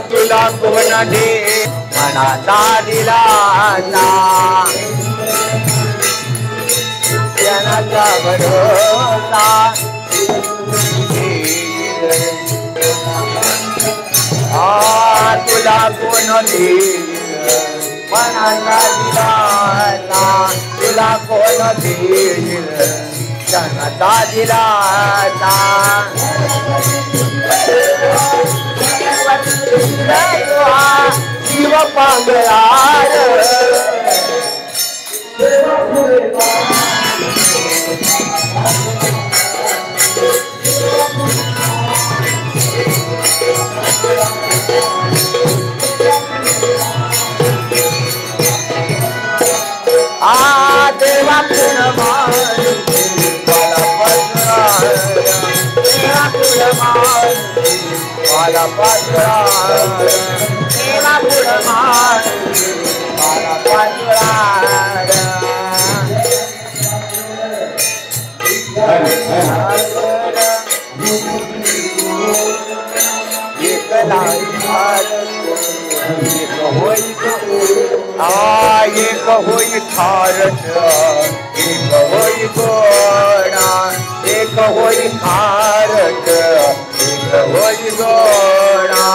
तुला कोण दे मनाचा दिलासा जनाचा भरोसा तुला कोण देईल मनाचा दिलासा तुला कोण देईल जनाचा दिलासा शिव पांगळार देवा पुरमार वाला पात्रा देवा पुरमार वाला पात्रा एक होई खारट एक होई गोडा एक होई खारट एक होई गोडा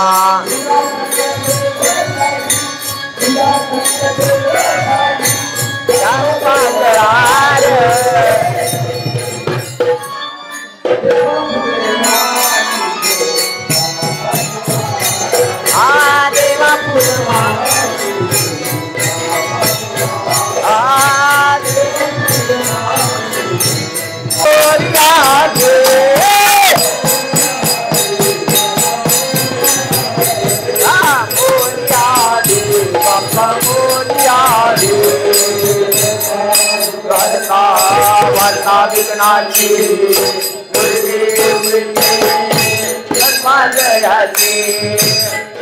विघ्नाची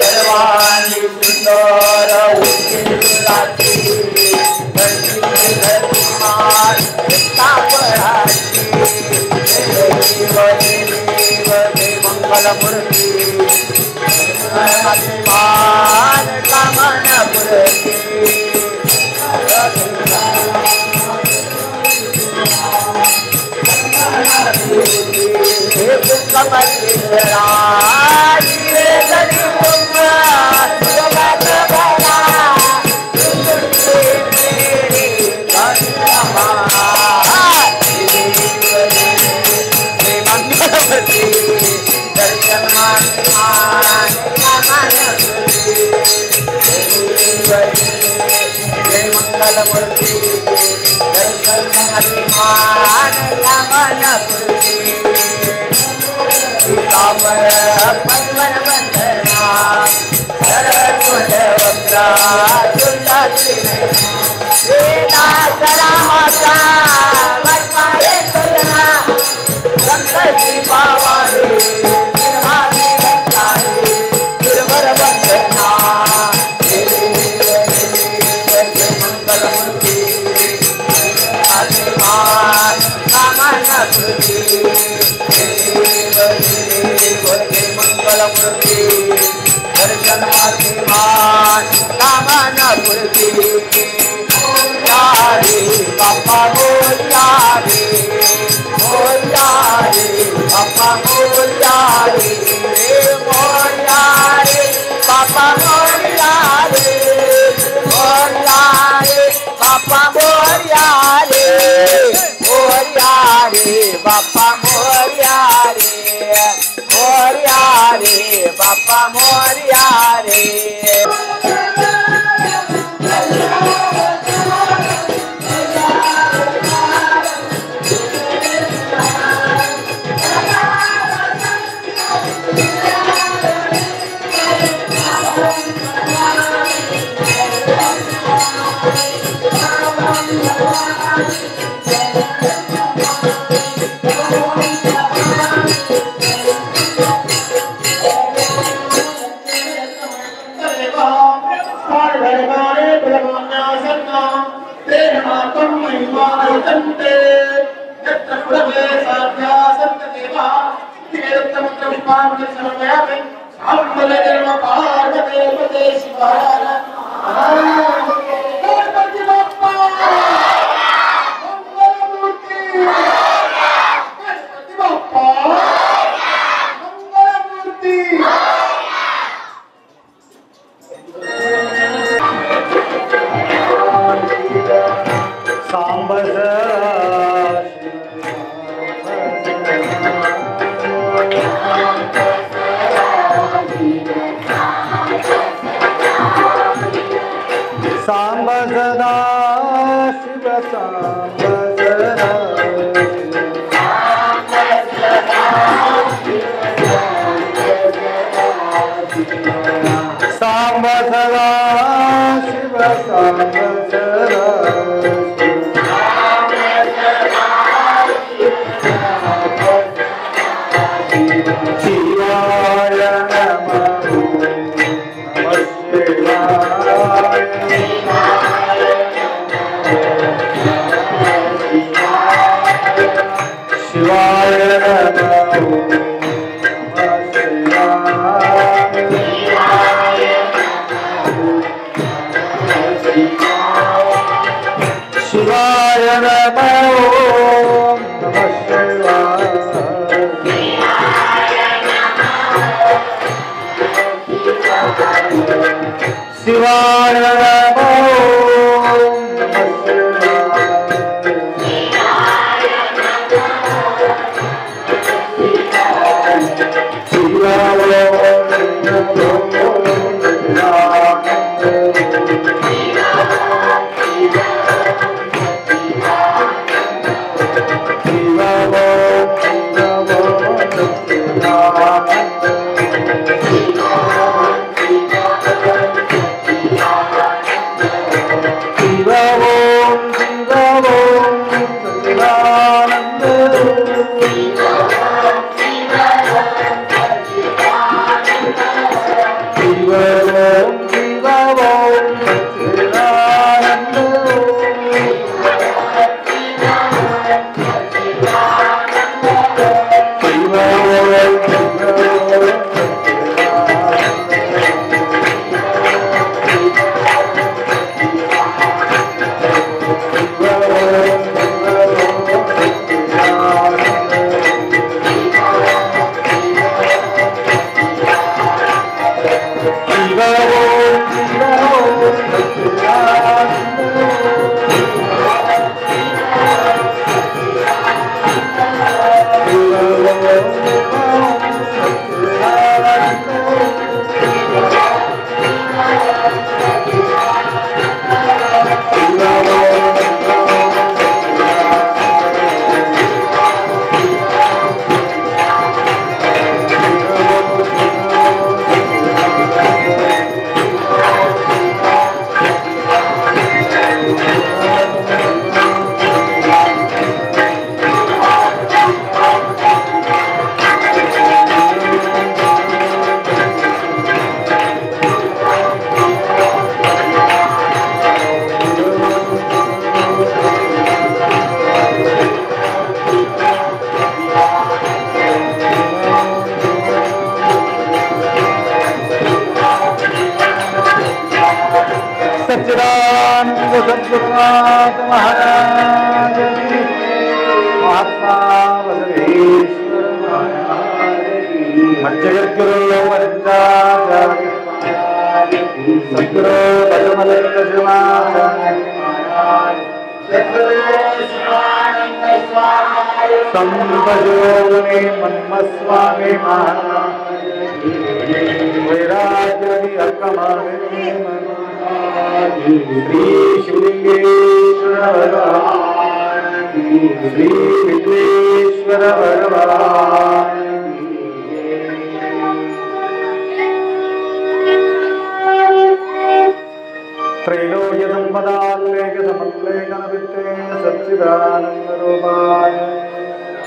सर्वांनी सुंदर मंगलमूर्ती बाप्पा मोरया रे बाप्पा मोरया रे Hare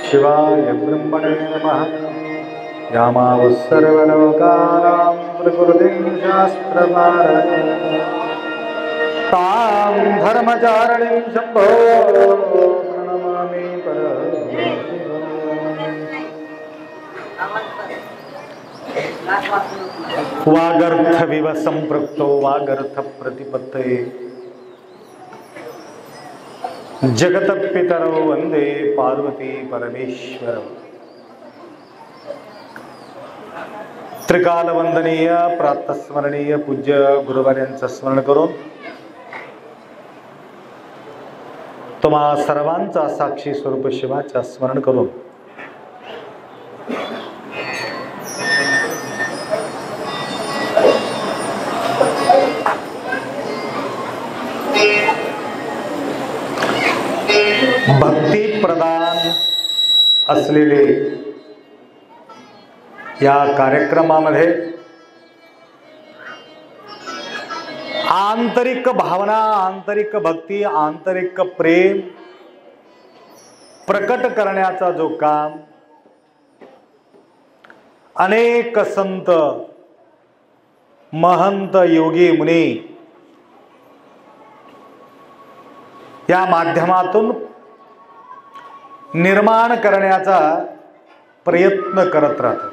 शिवाय ब्रह्मणे नमः। यामावसर्वलोकानां प्रकृतिं शास्त्रभारती तां धर्मचारिणीं शम्भो प्रणमामि वागर्थविव संपृक्तो वागर्थ प्रतिपत्तये जगतपितरौ वंदे पार्वती परमेश्वरौ। त्रिकाल वंदनीय प्रातस्मरणीय पूज्य गुरुवार्यांचं स्मरण करून तुम्हा सर्वांचा साक्षी स्वरूप शिवाचा स्मरण करून भक्ती प्रदान असलेले या कार्यक्रमामध्ये आंतरिक भावना, आंतरिक भक्ती, आंतरिक प्रेम प्रकट करण्याचा जो काम अनेक संत, महंत, योगी, मुनी या माध्यमातून निर्माण करण्याचा प्रयत्न करत राहतात.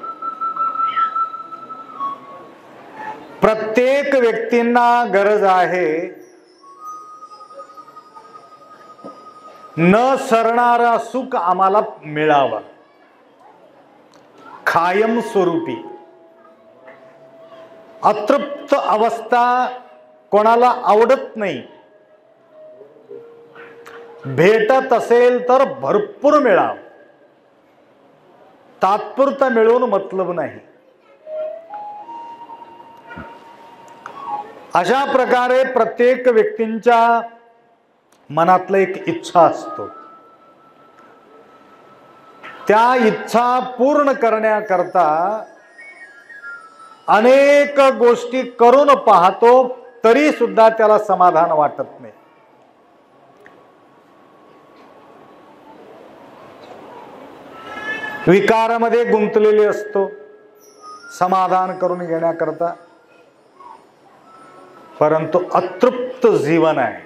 प्रत्येक व्यक्तींना गरज आहे न सरणारा सुख आम्हाला मिळावा, कायम स्वरूपी. अतृप्त अवस्था कोणाला आवडत नाही. भेटत असेल तर भरपूर मिळावं, तात्पुरता मिळवून मतलब नाही. अशा प्रकारे प्रत्येक व्यक्तींच्या मनातलं एक इच्छा असतो. त्या इच्छा पूर्ण करण्याकरता अनेक गोष्टी करून पाहतो, तरी सुद्धा त्याला समाधान वाटत नाही. विकारामध्ये गुंतलेले असतो समाधान करून घेण्याकरता, परंतु अतृप्त जीवन आहे.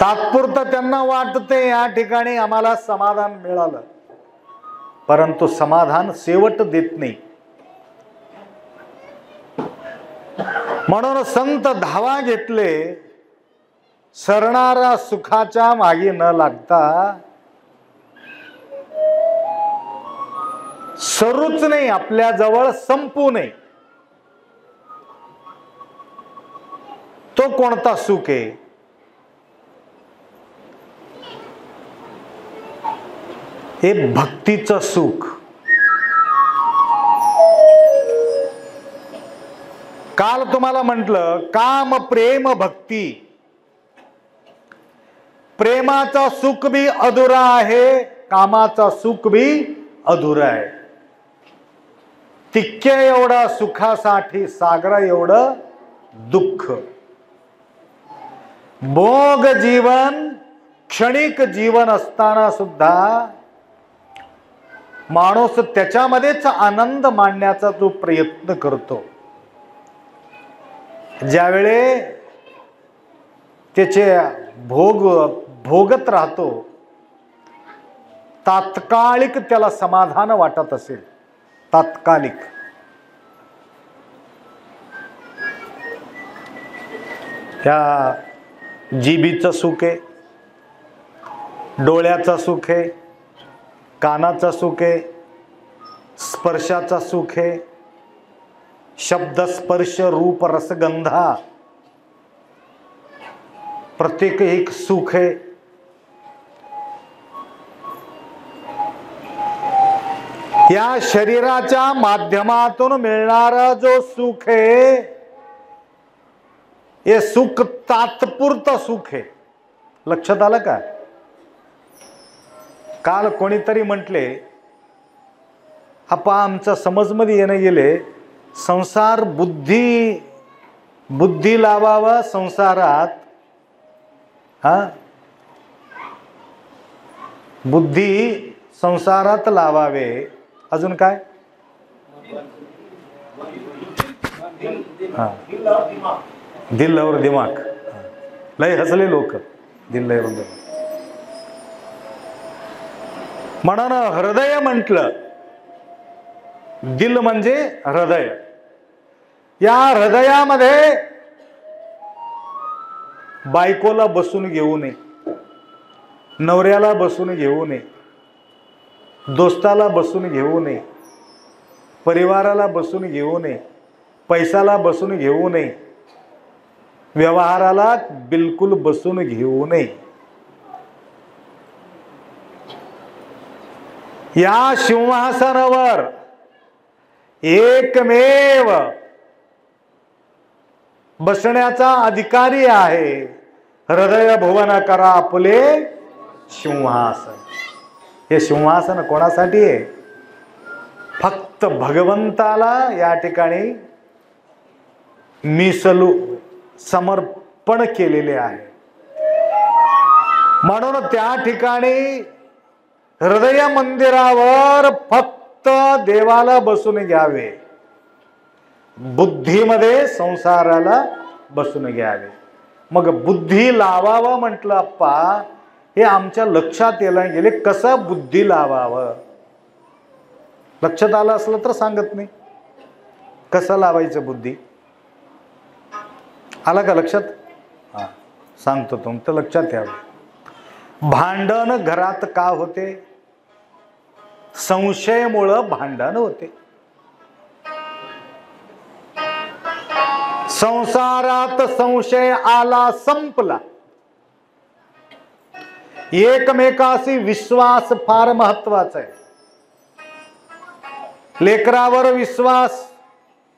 तात्पुरतं त्यांना वाटते या ठिकाणी आम्हाला समाधान मिळालं, परंतु समाधान शेवट देत नाही. म्हणून संत धावा घेतले, सरणारा सुखाच्या मागे न लागता सरूच नाही, आपल्या जवळ संपू नये. तो कोणता सुख आहे? हे भक्तीचं सुख. काल तुम्हाला म्हटलं काम, प्रेम, भक्ती. प्रेमाचा सुख भी अधुरा आहे, कामाचा सुख भी अधुरा आहे. तिक्क्या एवढा सुखासाठी सागरा एवढं दुःख. भोग जीवन, क्षणिक जीवन असताना सुद्धा माणूस त्याच्यामध्येच आनंद मांडण्याचा जो प्रयत्न करतो, ज्यावेळे त्याचे भोगत राहतो, तात्कालिक त्याला समाधान वाटत असेल, तात्कालिक. त्या जिभेचं सुख आहे, डोळ्याचं सुख आहे, कानाचं सुख आहे, स्पर्शाचं सुख आहे, शब्द, स्पर्श, रूप, रसगंधा प्रत्येक एक सुख आहे. या शरीराच्या माध्यमातून मिळणारा जो सुख आहे, हे सुख तात्पुरतं सुख आहे. लक्षात आलं का? काल कोणीतरी म्हटले, आपा आमच्या समजमध्ये येणं गेले, संसार बुद्धी लावावा संसारात. बुद्धी संसारात लावावे. अजून काय? हा, दिल और दिमाग. लय हसले लोक. दिल और दिमाग म्हणून हृदय म्हटलं. दिल म्हणजे हृदय. या हृदयामध्ये बायकोला बसून घेऊ नये, नवऱ्याला बसून घेऊ नये, दोस्ताला बसून घेऊ नये, परिवाराला बसून घेऊ नये, पैशाला बसून घेऊ नये, व्यवहाराला बिलकुल बसून घेऊ नये. या सिंहासनावर एकमेव बसण्याचा अधिकारी आहे. हृदय भुवन करा आपले सिंहासन. हे सिंहासन कोणासाठी आहे? फक्त भगवंताला या ठिकाणी मिसलू समर्पण केलेले आहे. म्हणून त्या ठिकाणी हृदय मंदिरावर फक्त देवाला बसून घ्यावे, बुद्धीमध्ये संसाराला बसून घ्यावे. मग बुद्धी लावावं म्हटलं अप्पा, हे आमच्या लक्षात यायला गेले. कसं बुद्धी लावावं? लक्षात आलं असलं तर सांगत नाही. कसं लावायचं बुद्धी? आला का लक्षात? हा, सांगतो तुमचं लक्षात यावं. भांडण घरात का होते? संशयामुळं भांडण होते. संसारात संशय आला, संपला. एकमेकाशी विश्वास फार महत्वाचा आहे. लेकरावर विश्वास,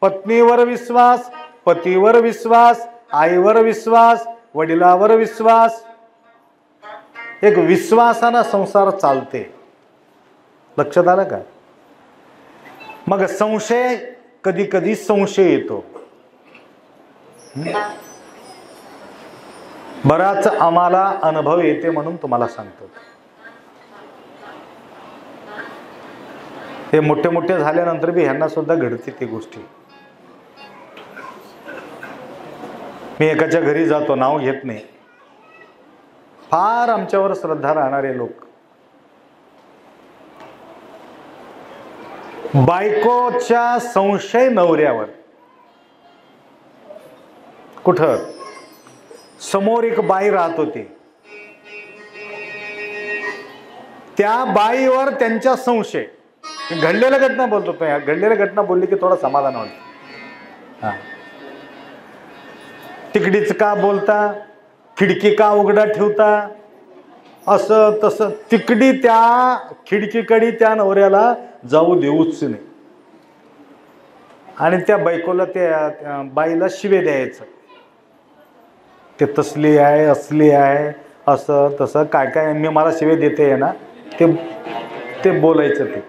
पत्नीवर विश्वास, पतीवर विश्वास, आईवर विश्वास, वडिलावर विश्वास. एक विश्वासानं संसार चालते. लक्षात आलं का? मग संशय, कधी कधी संशय येतो. बराच आम्हाला अनुभव येते म्हणून तुम्हाला सांगतो. हे मोठे मोठे झाल्यानंतर बी ह्यांना सुद्धा घडते ती गोष्टी. मी एकाच्या घरी जातो, नाव घेत नाही, फार आमच्यावर श्रद्धा राहणारे लोक. बायकोच्या संशय नवऱ्यावर. कुठं? समोर एक बाई राहत होती, त्या बाईवर त्यांच्या संशय. घडलेल्या घटना बोलतो तो. घडलेल्या घटना बोलली की थोडा समाधान वाटतं. हा, तिकडीच का बोलता, खिडकी का उघडा ठेवता, असं तसं. तिकडी त्या खिडकीकडे त्या नवऱ्याला जाऊ देऊच नाही. आणि त्या बायकोला, त्या बाईला शिवे द्यायचं. ते तसली आहे, असली आहे, असं तसं काय काय मी मला शिवे देते ना, ते बोलायचं. ते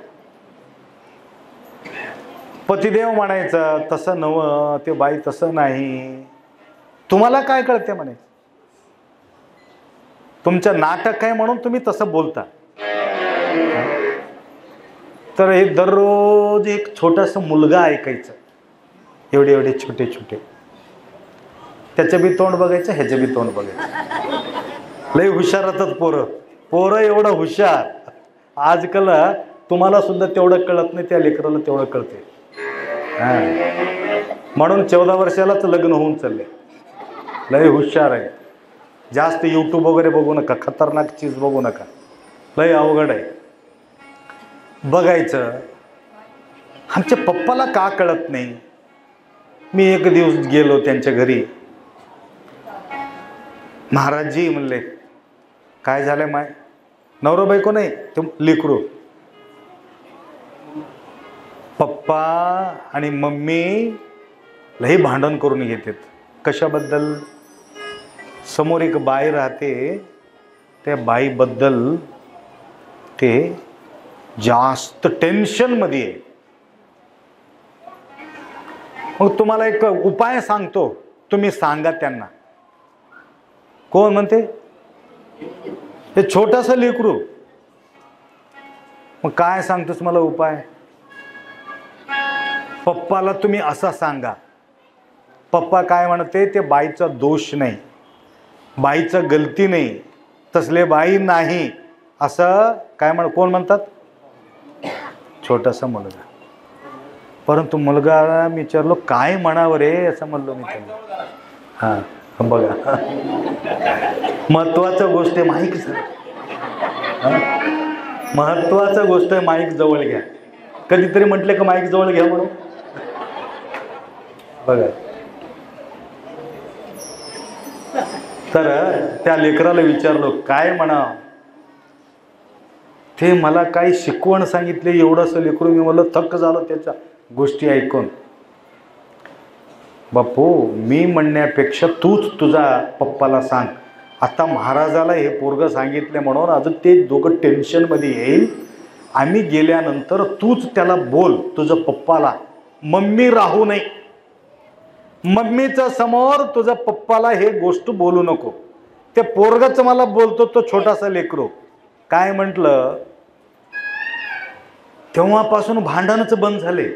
पतिदेव म्हणायचं, तसं नवं, ते बाई तसं नाही. तुम्हाला काय कळते म्हणायचं? तुमचं नाटक आहे म्हणून तुम्ही तसं बोलता. तर हे दररोज एक छोटासा मुलगा ऐकायचं, एवढे एवढे छोटे छोटे. त्याचं बी तोंड बघायचं, ह्याचं बी तोंड बघायचं. लय हुशार राहतात पोरं. पोरं एवढं हुशार. आजकाल तुम्हाला सुद्धा तेवढं कळत नाही, त्या लेकराला तेवढं कळते. हा, म्हणून 14 वर्षालाच लग्न होऊन चालले. लय हुशार आहे. जास्त यूट्यूब वगैरे बघू नका, खतरनाक चीज बघू नका, लय अवघड आहे. बघायचं. आमच्या पप्पाला का कळत नाही? मी एक दिवस गेलो त्यांच्या घरी. महाराजजी म्हणले, काय झालंय माय? नवरा बायको नाही, ते लेकरू. पप्पा आणि मम्मी लई भांडण करून घेतात. कशाबद्दल? समोर एक बाई राहते, त्या बाईबद्दल ते जास्त टेन्शन मध्ये आहे. मग तुम्हाला एक उपाय सांगतो, तुम्ही सांगा त्यांना. कोण म्हणते? हे छोटासा लेकरू. मग काय सांगतोस मला उपाय? पप्पाला तुम्ही असा सांगा, पप्पा काय म्हणते ते बाईचा दोष नाही, बाईचं गलती नाही, तसले बाई नाही असं काय कोण म्हणतात? छोटासा मुलगा. परंतु मुलगा मी विचारलो काय म्हणावं रे असं म्हणलो मी त्याला. हा बघा महत्वाचं गोष्ट आहे माईक, महत्वाचं गोष्ट आहे माईक जवळ घ्या. कधीतरी म्हटले का माईक जवळ घ्या म्हणून? बघा. तर त्या लेकराला विचारलो काय म्हणा, ते मला काही शिकवण सांगितले एवढंसं लेकरू. मी म्हणलं थक्क झालो त्याच्या गोष्टी ऐकून. बापू मी म्हणण्यापेक्षा तूच तुझा पप्पाला सांग. आता महाराजाला हे पोरगं सांगितले म्हणून अजून ते दोघं टेन्शनमध्ये येईल. आम्ही गेल्यानंतर तूच त्याला बोल तुझं पप्पाला, मम्मी राहू नये. मम्मीच्या समोर तुझ्या पप्पाला हे गोष्ट बोलू नको. ते पोरगच मला बोलतो तो छोटासा लेकरू. काय म्हटलं, तेव्हापासून भांडणच बंद झाले.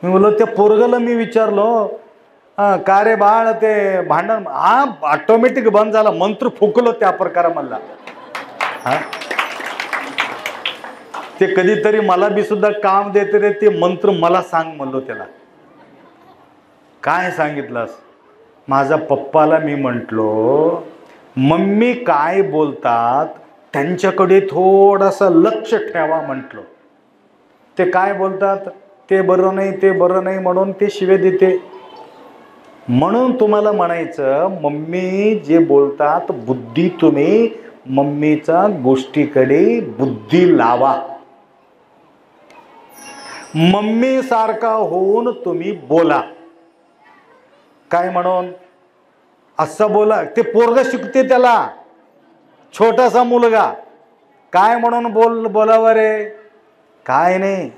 मी बोललो त्या पोरगाला मी विचारलो का रे बाळ ते भांडण, हा ऑटोमॅटिक बंद झाला. मंत्र फुकलो त्या प्रकारा मला. हा ते कधीतरी मला बी सुद्धा काम देते रे, ते मंत्र मला सांग म्हणलो त्याला. काय सांगितलंस? माझ्या पप्पाला मी म्हटलो मम्मी काय बोलतात त्यांच्याकडे थोडंसं लक्ष ठेवा म्हटलो. ते काय बोलतात ते बरं नाही, ते बरं नाही म्हणून ते शिवे देते. म्हणून तुम्हाला म्हणायचं मम्मी जे बोलतात बुद्धी तुम्ही मम्मीचा गोष्टीकडे बुद्धी लावा. मम्मी सारखा होऊन तुम्ही बोला. काय म्हणून असं बोला. ते पोरग शिकते त्याला, छोटासा मुलगा. काय म्हणून बोलावं रे? काय नाही.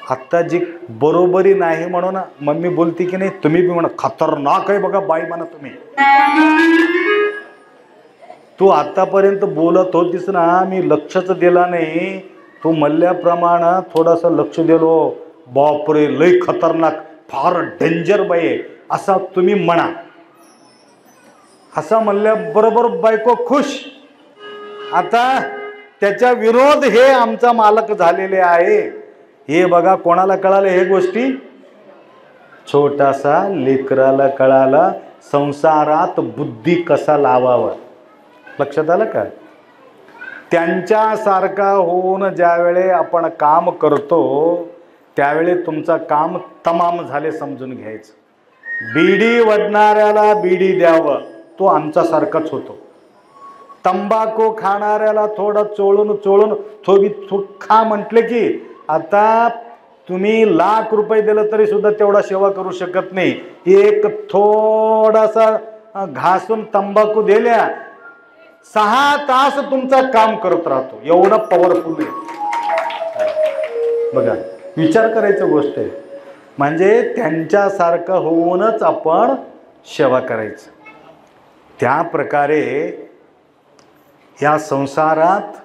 आत्ता जी बरोबरी नाही म्हणून मम्मी बोलते की नाही, तुम्ही बी म्हणा खतरनाक आहे बघा बाई म्हणा तुम्ही. तू आतापर्यंत बोलत होतीस ना, मी लक्षच दिला नाही. तू म्हणल्याप्रमाणे थोडंसं लक्ष दिलो. बापरे लय खतरनाक, फार डेंजर बाई आहे असा तुम्ही म्हणा. असं म्हणल्याबरोबर बायको खुश. आता त्याच्या विरोध हे आमचा मालक झालेले आहे. हे बघा कोणाला कळाले हे गोष्टी? छोटासा लेकराला कळाला संसारात बुद्धी कसा लावावा. लक्षात आलं का? त्यांच्यासारखा होऊन ज्यावेळे आपण काम करतो त्यावेळे तुमचं काम तमाम झाले समजून घ्यायचं. बीडी वडणाऱ्याला बीडी द्यावं, तो आमच्यासारखाच होतो. तंबाखू खाणाऱ्याला थोडं चोळून चोळून थोडी खा म्हटले की आता तुम्ही ₹1,00,000 दिलं तरी सुद्धा तेवढा सेवा करू शकत नाही. एक थोडासा घासून तंबाखू दिल्या 6 तास तुमचं काम करत राहतो. एवढा पॉवरफुल आहे बघा. विचार करायचं गोष्ट आहे. म्हणजे त्यांच्यासारखं होऊनच आपण सेवा करायचं. त्या प्रकारे या संसारात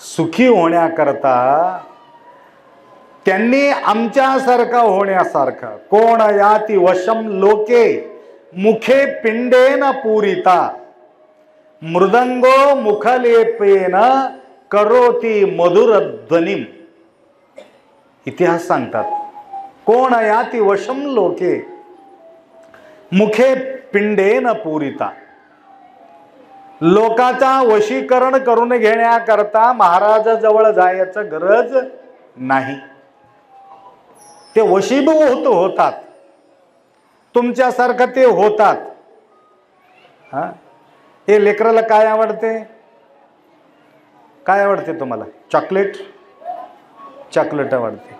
सुखी होण्याकरता त्यांनी आमच्यासारखा होण्यासारखा कोण याती वशम लोके मुखे पिंडेन पूरिता मृदंगो मुखलेपेन करोती मधुर ध्वनिम. इतिहास सांगतात कोण याती वशम लोके मुखे पिंडेन पूरिता. लोकांचा वशीकरण करून घेण्याकरता महाराजाजवळ जायचं गरज नाही. ते वशीभूत होतात, तुमच्यासारखं ते होतात. हा हे लेकराला काय आवडते? काय आवडते तुम्हाला? चॉकलेट. चॉकलेट आवडते,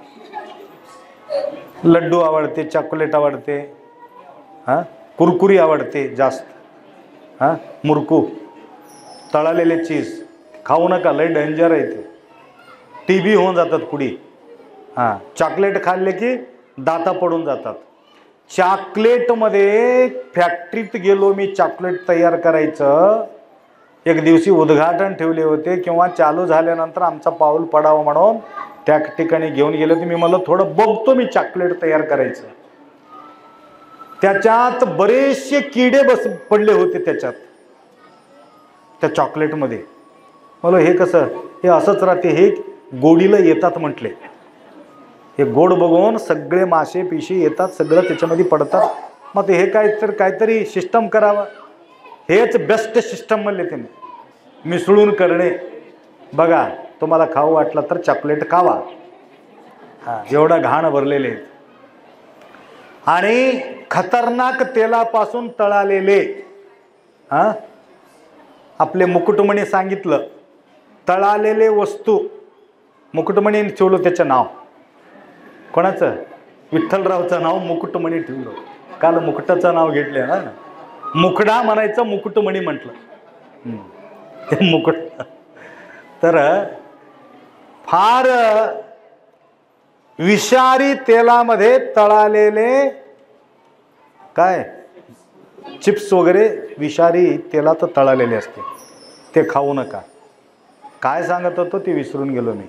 लड्डू आवडते, चॉकलेट आवडते, हा कुरकुरी आवडते जास्त, हा मुरकू, तळलेले चीज खाऊ नका, लय डेंजर आहे ते. TB होऊन जातात पुढे. हां चॉकलेट खाल्ले की दाता पडून जातात. चॉकलेटमध्ये फॅक्टरीत गेलो मी चॉकलेट तयार करायचं. एक दिवशी उद्घाटन ठेवले होते किंवा चालू झाल्यानंतर आमचा पाऊल पडावं म्हणून त्या ठिकाणी घेऊन गेलो. मी म्हणलं थोडं बघतो मी चॉकलेट तयार करायचं. त्याच्यात बरेचसे किडे पडले होते त्याच्यात, त्या चॉकलेटमध्ये. मला हे कसं, हे असंच राहते, हे गोडीला येतात म्हटले. हे गोड बघून सगळे मासे पिशी येतात, सगळं त्याच्यामध्ये पडतात. मग ते हे काहीतरी सिस्टम करावं, हेच बेस्ट सिस्टम म्हणले त्यांनी, मिसळून करणे. बघा, तुम्हाला खाऊ वाटलं तर चॉकलेट खावा, एवढा घाण भरलेले आहेत. आणि खतरनाक तेलापासून तळालेले, आपले मुकुटमणी सांगितलं, तळालेले वस्तू. मुकुटमणी ठेवलं त्याचं नाव, कोणाचं? विठ्ठलरावचं नाव मुकुटमणी ठेवलं. काल मुकुटाचं नाव घेतलं ना, मुकडा म्हणायचं, मुकुटमणी म्हटलं. मुकुट. तर फार विषारी तेलामध्ये तळालेले काय चिप्स वगैरे विषारी तेलात तळालेले असते, ते खाऊ नका. काय सांगत होतो ते विसरून गेलो मी.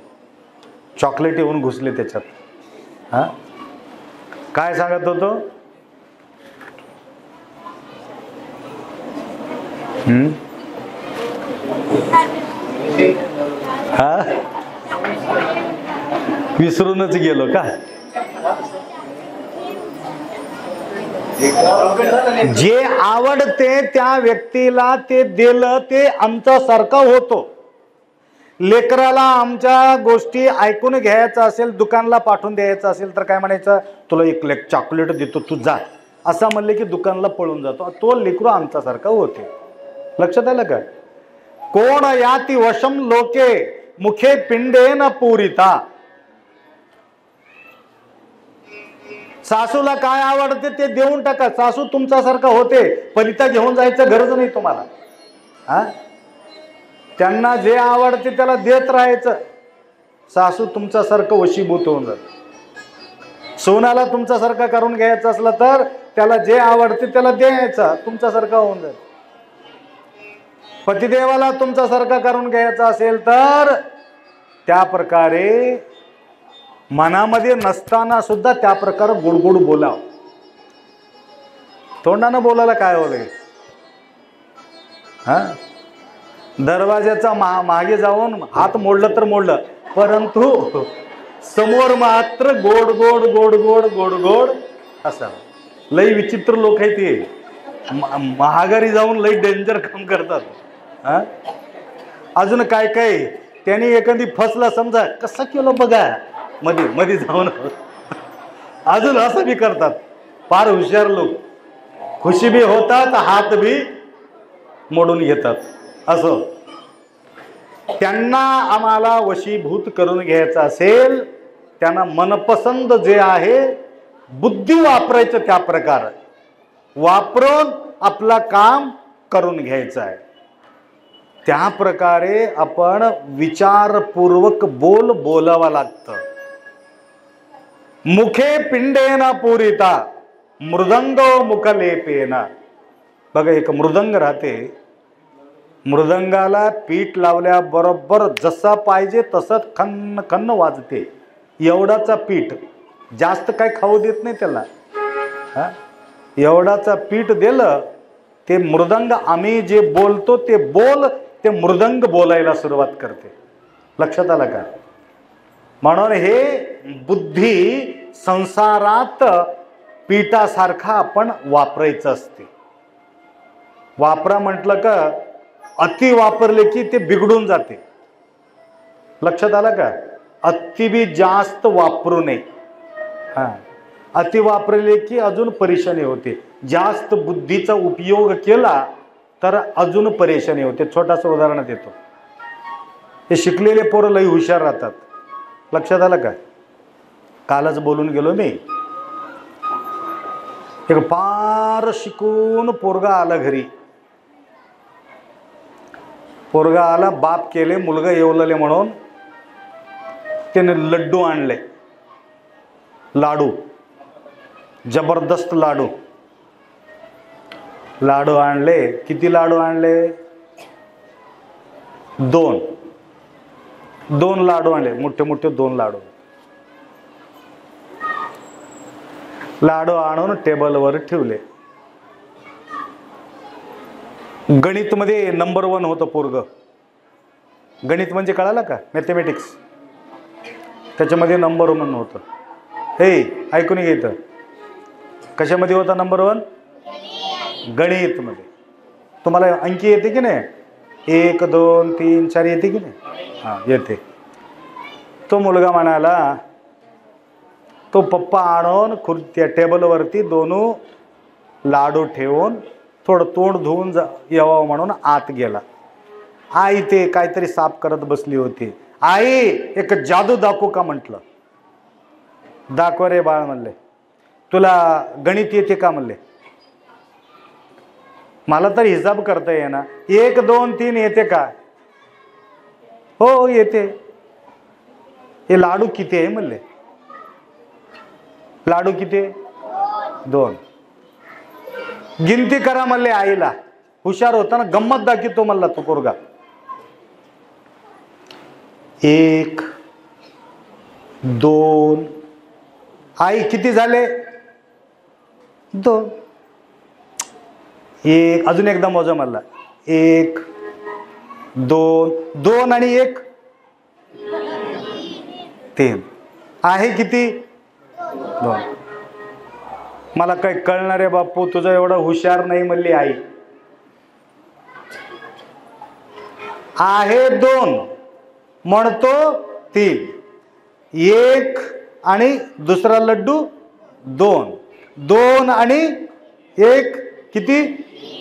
चॉकलेट येऊन घुसले त्याच्यात. काय सांगत होतो? विसरूनच गेलो का? जे आवडते त्या व्यक्तीला ते दिलं ते आमच्यासारखं होतो. लेकराला आमच्या गोष्टी ऐकून घ्यायचं असेल, दुकानला पाठवून द्यायचं असेल तर काय म्हणायचं, तुला एक चॉकलेट देतो, तू जा, असं म्हणले की दुकानला पळून जातो. तो लेकरू आमच्यासारखा होते. लक्षात आलं का? कोण याती वशम लोके मुखे पिंडे न पुरिता. सासूला काय आवडते ते देऊन टाका, सासू तुमच्यासारखा होते, फलिता घेऊन जायचं गरज नाही तुम्हाला. त्यांना जे आवडते त्याला देत राहायचं. सासू तुमच्यासारखं वशीभूत होऊन जात. सोनाला तुमच्यासारखं करून घ्यायचं असलं तर त्याला जे आवडते त्याला द्यायचं, तुमच्यासारखं होऊन जात. पतिदेवाला तुमच्यासारखं करून घ्यायचं असेल तर त्या प्रकारे मनामध्ये नसताना सुद्धा त्या प्रकारे गोडगोड बोलाव. तोंडानं बोलायला काय होईल? दरवाजाचा मागे जाऊन हात मोडलं तर मोडलं, परंतु समोर मात्र गोड गोड गोड गोड गोड गोड असं. लई विचित्र लोक आहेत ते, महागारी जाऊन लई डेंजर काम करतात. अजून काय काय, त्यांनी एखादी फसला समजा, कसं केलं बघा, मध्ये मध्ये जाऊन अजून असं बी करतात. फार हुशार लोक, खुशी बी होतात, हात बी मोडून घेतात. असं त्यांना आम्हाला वशीभूत करून घ्यायचं असेल, त्यांना मनपसंद जे आहे बुद्धी वापरायचं, त्या प्रकार वापरून आपला काम करून घ्यायचं आहे. त्या प्रकारे आपण विचारपूर्वक बोलावा लागतं. मुखे पिंडेना पुरिता मृदंग मुखलेपेन. बघा, एक मृदंग राहते, मृदंगाला पीठ लावल्याबरोबर जसा पाहिजे तसंच खन्न खन्न वाजते. एवढाचा पीठ, जास्त काय खाऊ देत नाही त्याला. एवढाचा पीठ दिलं, ते मृदंग, आम्ही जे बोलतो ते ते मृदंग बोलायला सुरुवात करते. लक्षात आलं का? म्हणून हे बुद्धी संसारात पीठासारखा आपण वापरायचं असते. वापरा म्हटलं का अति वापरले की ते बिघडून जाते. लक्षात आलं का? अति बी जास्त वापरू नये. अति वापरले की अजून परेशानी होते. जास्त बुद्धीचा उपयोग केला तर अजून परेशानी होते. छोटासा उदाहरण देतो. हे शिकलेले पोरं लई हुशार राहतात. लक्षात आलं का? कालच बोलून गेलो मी. एक फार शिकून पोरगा आला घरी. पोरगा आला, बाप केले, मुलगा येवलले म्हणून त्याने लड्डू आणले. लाडू, जबरदस्त लाडू आणले. किती लाडू आणले? दोन लाडू आणले, मोठे मोठे 2 लाडू. लाडू आणून टेबलवर ठेवले. गणित मध्ये नंबर 1 होतं पोरग. गणित म्हणजे कळालं का, मॅथमॅटिक्स. त्याच्यामध्ये नंबर 1 होतं. हे ऐकून घेतं. कशामध्ये होता नंबर 1? गणित मध्ये. तुम्हाला अंकी येते की नाही? 1 2 3 4 येते की नाही? हां येते. तो मुलगा म्हणाला, तो पप्पा आणून त्या टेबलवरती 2 लाडू ठेवून थोडं तोंड धुवून यावं म्हणून आत गेला. आई ते काहीतरी साफ करत बसली होती. आई एक जादू दाखवू का म्हटलं. दाखव रे बाळ म्हणले. तुला गणित येते का म्हणले. मला तर हिसाब करता येईना. 1 2 3 येते का? हो येते. हे लाडू किती आहे म्हणले. लाडू किती? 2. गिनती करा म्हणले आईला. हुशार होता ना, गंमत दाखवतो म्हणला तो पोरगा. 1 2. आई किती झाले? 2. 1. अजून एकदा मोजा म्हणला. 1 2. 2 आणि 1 3. आहे किती? 2. मला काही कळणार आहे बापू, तुझं एवढं हुशार नाही म्हणली आई. आहे 2 म्हणतो 3. 1 आणि दुसरा लड्डू 2. 2 आणि 1 किती?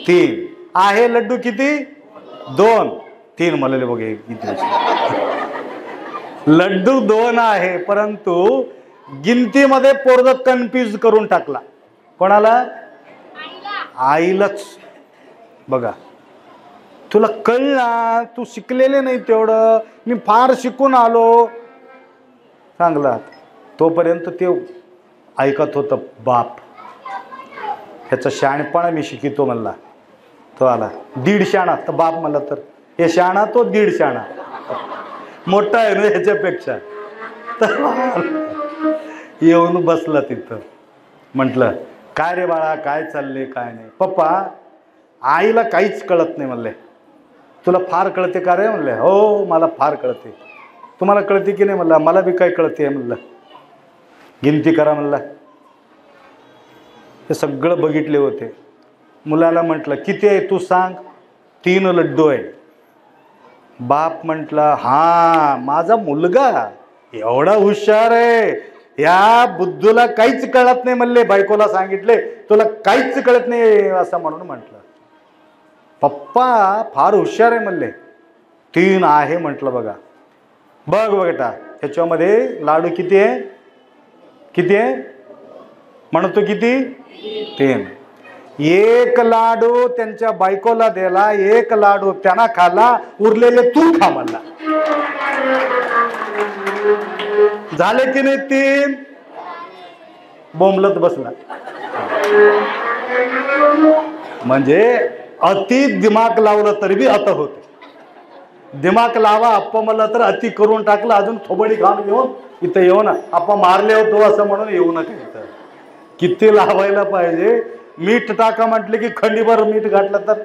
3. आहे लड्डू किती? 2 3 म्हणले बघे. लड्डू 2 आहे, परंतु गिनतीमध्ये पोरग कन्फ्यूज करून टाकला. कोणाला? आईलाच. बघा तुला कळला, तू शिकलेले नाही तेवढं. मी फार शिकून आलो. चांगला. तोपर्यंत ते ऐकत होतं बाप. ह्याचा शहाणपणा मी शिकितो म्हणला. तो आला 1.5 शाणा. तर बाप म्हणला तर हे शाणा, तो 1.5 शाणा. मोठा आहे ना ह्याच्यापेक्षा. तर येऊन बसला तिथं. म्हटलं काय रे बाळा, काय चालले काय नाही. पप्पा आईला काहीच कळत नाही म्हणले. तुला फार कळते का रे म्हणले. हो मला फार कळते. तुम्हाला कळते की नाही म्हणलं. मला बी काय कळते म्हणलं. गिनती करा म्हणला. हे सगळं बघितले होते. मुलाला म्हटलं किती आहे तू सांग. 3 लड्डू आहे. बाप म्हटला हा माझा मुलगा एवढा हुशार आहे, या बुद्धूला काहीच कळत नाही म्हणले. बायकोला सांगितले तुला काहीच कळत नाही असं म्हणून म्हटलं. पप्पा फार हुशार आहे म्हणले. 3 आहे म्हटलं. बघा बघ बेटा ह्याच्यामध्ये लाडू किती आहे? किती आहे म्हणतो? किती? 3. 1 लाडू त्यांच्या बायकोला दिला, 1 लाडू त्यांना खाला, उरलेले तू खा म्हणला. झाले की नाही 3? बोंबलत बसला. म्हणजे अति दिमाग लावलं तरी बी अत होते. दिमाग लावा आप्पा मला तर अति करून टाकलं. अजून थोबडी घाण घेऊन इथं येऊ ना आप्पा मारले होतो असं म्हणून येऊ नका इथं. किती लावायला पाहिजे. मीठ टाका म्हटले की खंडीभर मीठ घातलं तर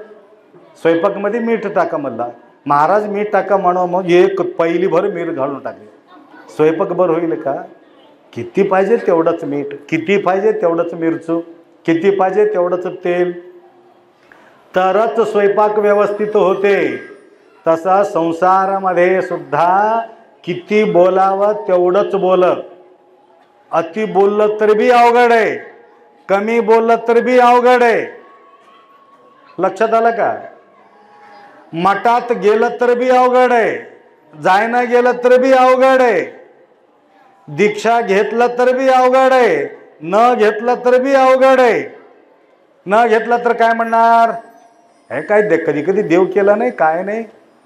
स्वयंपाक मध्ये मीठ टाका म्हणला. महाराज मीठ टाका म्हणून मग 1 पहिली भर मीठ घालून टाकले. स्वयंपाक भर होईल का? किती पाहिजे तेवढंच मीठ, किती पाहिजे तेवढंच मिरचू, किती पाहिजे तेवढंच तेल, तरच स्वयंपाक व्यवस्थित होते. तसा संसारामध्ये सुद्धा किती बोलावं तेवढंच बोल. अति बोललं तर बी अवघड आहे, कमी बोललं तर बी अवघड आहे. लक्षात आलं का? मठात गेलं तर बी अवघड आहे, जायना गेलं तर बी अवघड आहे, दीक्षा घेतलं तर बी अवघड आहे, न घेतलं तर बी अवघड आहे. न घेतलं तर काय म्हणणार? हे काय कधी कधी देव केला नाही, काय नाही,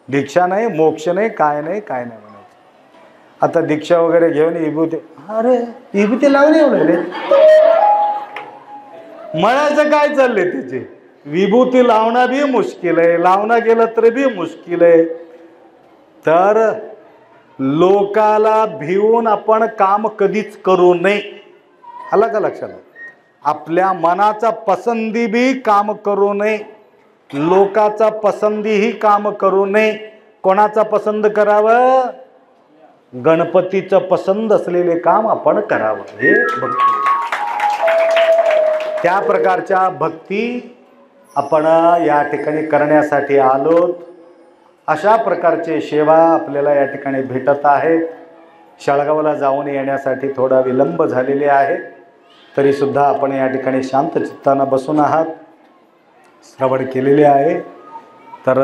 दीक्षा नाही, मोक्ष नाही, काय नाही, काय नाही म्हणायचं. आता दीक्षा वगैरे घेऊन विभूती, अरे विभूती लावली एवढे मळाचं काय चाललंय त्याचे? विभूती लावणं बी मुश्किल आहे, लावणं गेलं तर बी मुश्किल आहे. तर लोकाला भिवून आपण काम कधीच करू नये. आला का लक्षात? आपल्या मनाचा पसंदी बी काम करू नये, लोकाचा पसंदीही काम करू नये. कोणाचा पसंद करावं? गणपतीचं पसंद असलेले काम आपण करावं. हे भक्ती. त्या प्रकारच्या भक्ती आपण या ठिकाणी करण्यासाठी आलोत. अशा प्रकारचे सेवा आपल्याला या ठिकाणी भेटत आहेत. शाळगावला जाऊन येण्यासाठी थोडा विलंब झालेले आहे, तरीसुद्धा आपण या ठिकाणी शांत चित्तानं बसून आहात, श्रवण केलेले आहे. तर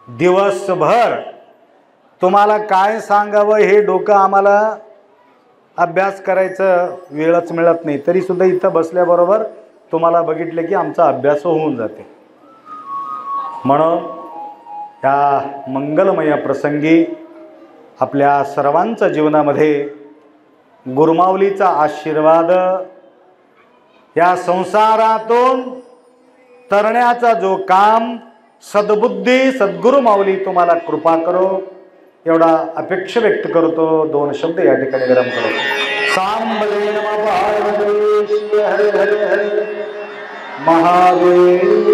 दिवसभर तुम्हाला काय सांगावं हे डोकं आम्हाला अभ्यास करायचं वेळच मिळत नाही. तरीसुद्धा इथं बसल्याबरोबर तुम्हाला बघितलं की आमचा अभ्यास होऊन जाते. म्हणून या मंगलमय प्रसंगी आपल्या सर्वांच्या जीवनामध्ये गुरुमाऊलीचा आशीर्वाद, या संसारातून तरण्याचा जो काम, सद्बुद्धी सद्गुरु माऊली तुम्हाला कृपा करो, एवढा अपेक्षा व्यक्त करतो. 2 शब्द या ठिकाणी विराम करो. सांबले नमः पार्वती हरे हरे हरे महादेव.